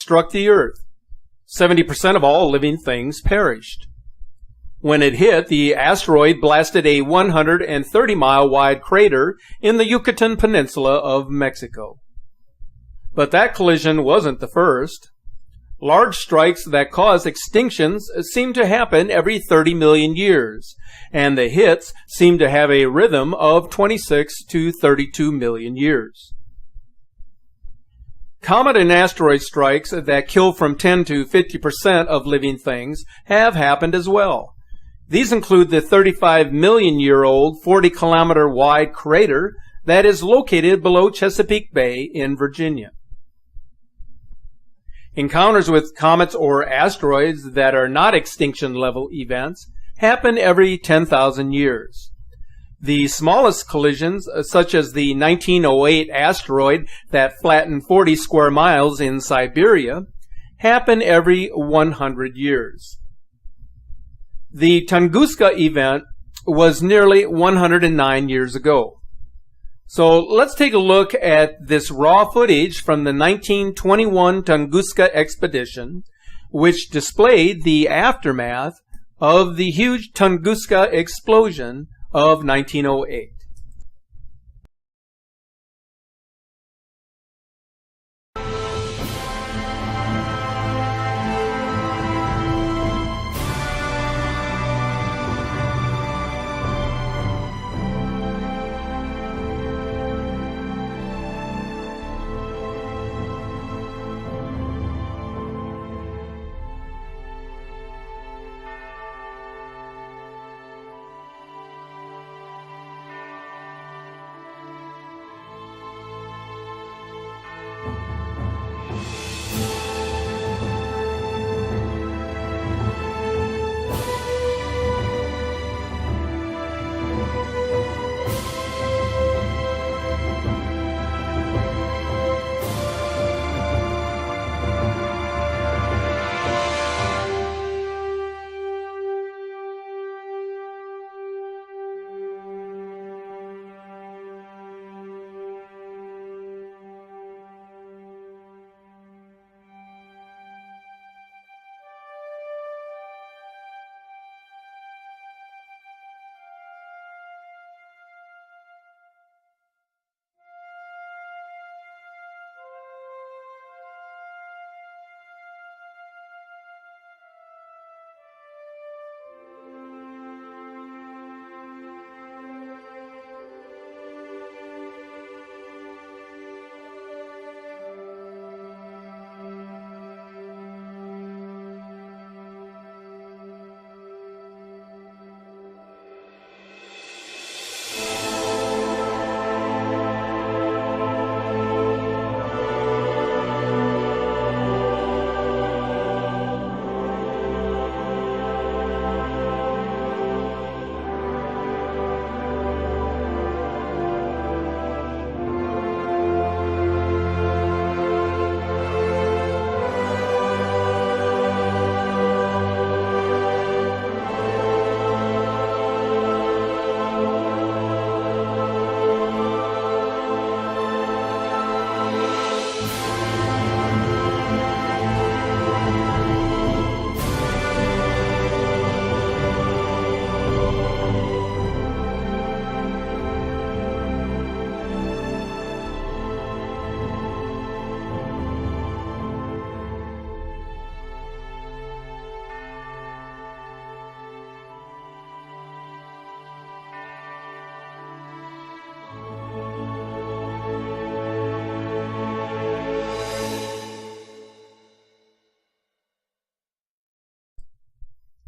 struck the Earth. 70% of all living things perished. When it hit, the asteroid blasted a 130-mile wide crater in the Yucatan Peninsula of Mexico. But that collision wasn't the first. Large strikes that cause extinctions seem to happen every 30 million years, and the hits seem to have a rhythm of 26 to 32 million years. Comet and asteroid strikes that kill from 10 to 50% of living things have happened as well. These include the 35-million-year-old 40-kilometer-wide crater that is located below Chesapeake Bay in Virginia. Encounters with comets or asteroids that are not extinction-level events happen every 10,000 years. The smallest collisions, such as the 1908 asteroid that flattened 40 square miles in Siberia, happen every 100 years. The Tunguska event was nearly 109 years ago. So let's take a look at this raw footage from the 1921 Tunguska expedition, which displayed the aftermath of the huge Tunguska explosion of 1908.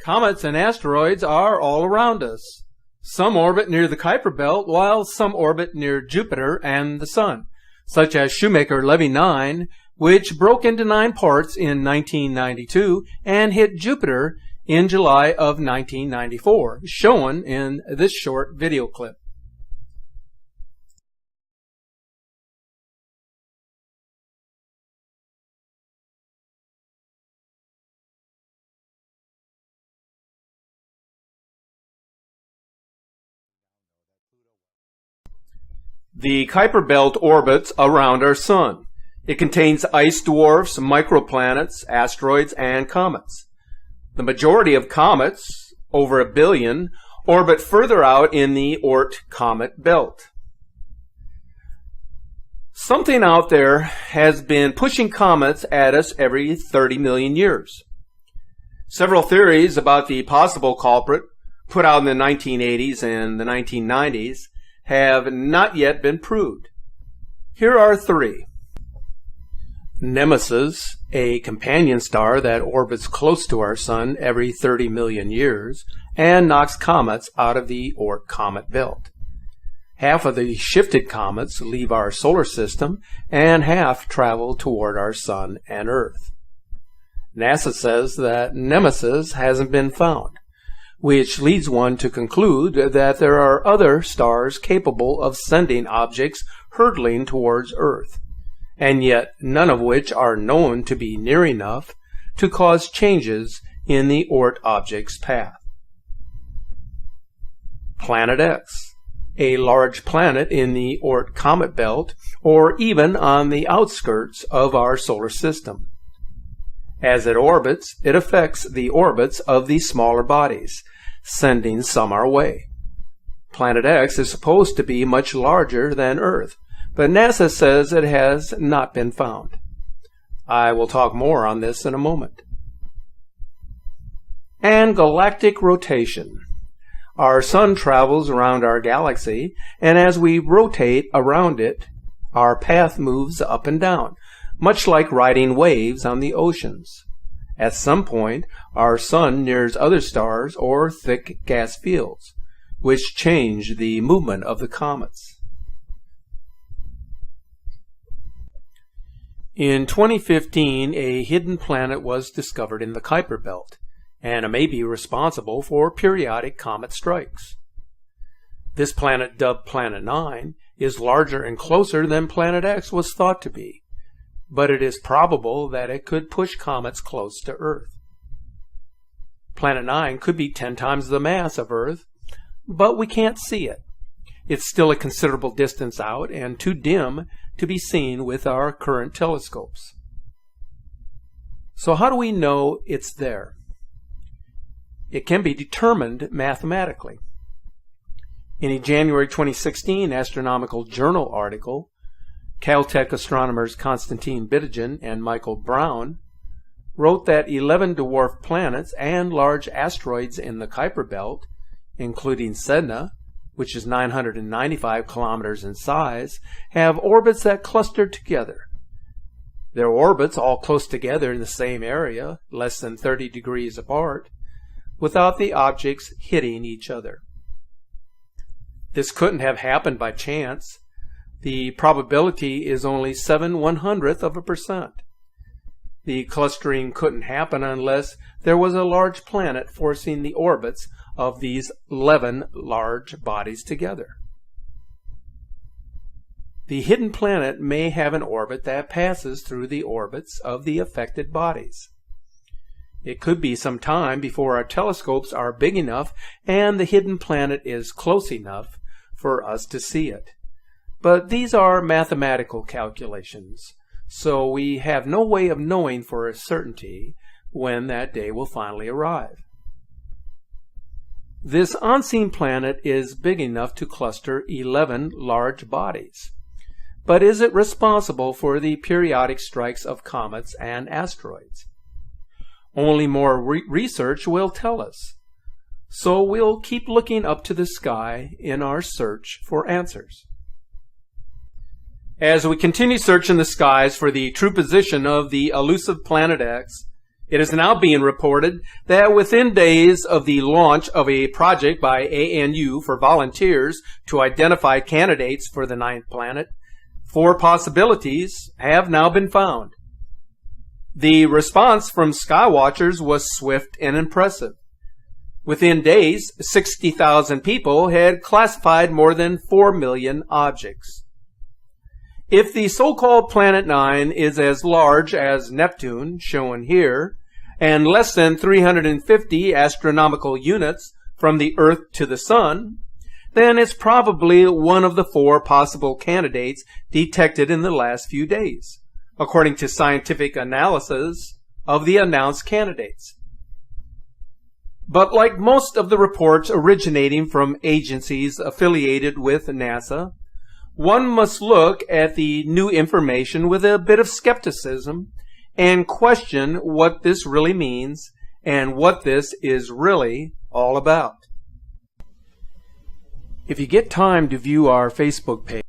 Comets and asteroids are all around us. Some orbit near the Kuiper Belt, while some orbit near Jupiter and the Sun, such as Shoemaker-Levy 9, which broke into 9 parts in 1992 and hit Jupiter in July of 1994, shown in this short video clip. The Kuiper Belt orbits around our Sun. It contains ice dwarfs, microplanets, asteroids, and comets. The majority of comets, over 1 billion, orbit further out in the Oort comet belt. Something out there has been pushing comets at us every 30 million years. Several theories about the possible culprit, put out in the 1980s and the 1990s, have not yet been proved. Here are 3. Nemesis, a companion star that orbits close to our Sun every 30 million years and knocks comets out of the Oort comet belt. Half of the shifted comets leave our solar system and half travel toward our Sun and Earth. NASA says that Nemesis hasn't been found, which leads one to conclude that there are other stars capable of sending objects hurtling towards Earth, and yet none of which are known to be near enough to cause changes in the Oort object's path. Planet X, a large planet in the Oort comet belt, or even on the outskirts of our solar system. As it orbits, it affects the orbits of the smaller bodies, sending some our way. Planet X is supposed to be much larger than Earth, but NASA says it has not been found. I will talk more on this in a moment. And galactic rotation. Our Sun travels around our galaxy, and as we rotate around it, our path moves up and down, much like riding waves on the oceans. At some point, our Sun nears other stars or thick gas fields, which change the movement of the comets. In 2015, a hidden planet was discovered in the Kuiper Belt, and it may be responsible for periodic comet strikes. This planet, dubbed Planet 9, is larger and closer than Planet X was thought to be, but it is probable that it could push comets close to Earth. Planet 9 could be 10 times the mass of Earth, but we can't see it. It's still a considerable distance out and too dim to be seen with our current telescopes. So how do we know it's there? It can be determined mathematically. In a January 2016 Astronomical Journal article, Caltech astronomers Konstantin Bidogan and Michael Brown wrote that 11 dwarf planets and large asteroids in the Kuiper Belt, including Sedna, which is 995 kilometers in size, have orbits that cluster together. Their orbits all close together in the same area, less than 30 degrees apart, without the objects hitting each other. This couldn't have happened by chance. The probability is only 7/100%. The clustering couldn't happen unless there was a large planet forcing the orbits of these 11 large bodies together. The hidden planet may have an orbit that passes through the orbits of the affected bodies. It could be some time before our telescopes are big enough and the hidden planet is close enough for us to see it. But these are mathematical calculations, so we have no way of knowing for a certainty when that day will finally arrive. This unseen planet is big enough to cluster 11 large bodies. But is it responsible for the periodic strikes of comets and asteroids? Only more research will tell us. So we'll keep looking up to the sky in our search for answers. As we continue searching the skies for the true position of the elusive Planet X, it is now being reported that within days of the launch of a project by ANU for volunteers to identify candidates for the 9th planet, 4 possibilities have now been found. The response from skywatchers was swift and impressive. Within days, 60,000 people had classified more than 4 million objects. If the so-called Planet 9 is as large as Neptune, shown here, and less than 350 astronomical units from the Earth to the Sun, then it's probably one of the 4 possible candidates detected in the last few days, according to scientific analysis of the announced candidates. But like most of the reports originating from agencies affiliated with NASA, one must look at the new information with a bit of skepticism and question what this really means and what this is really all about. If you get time to view our Facebook page,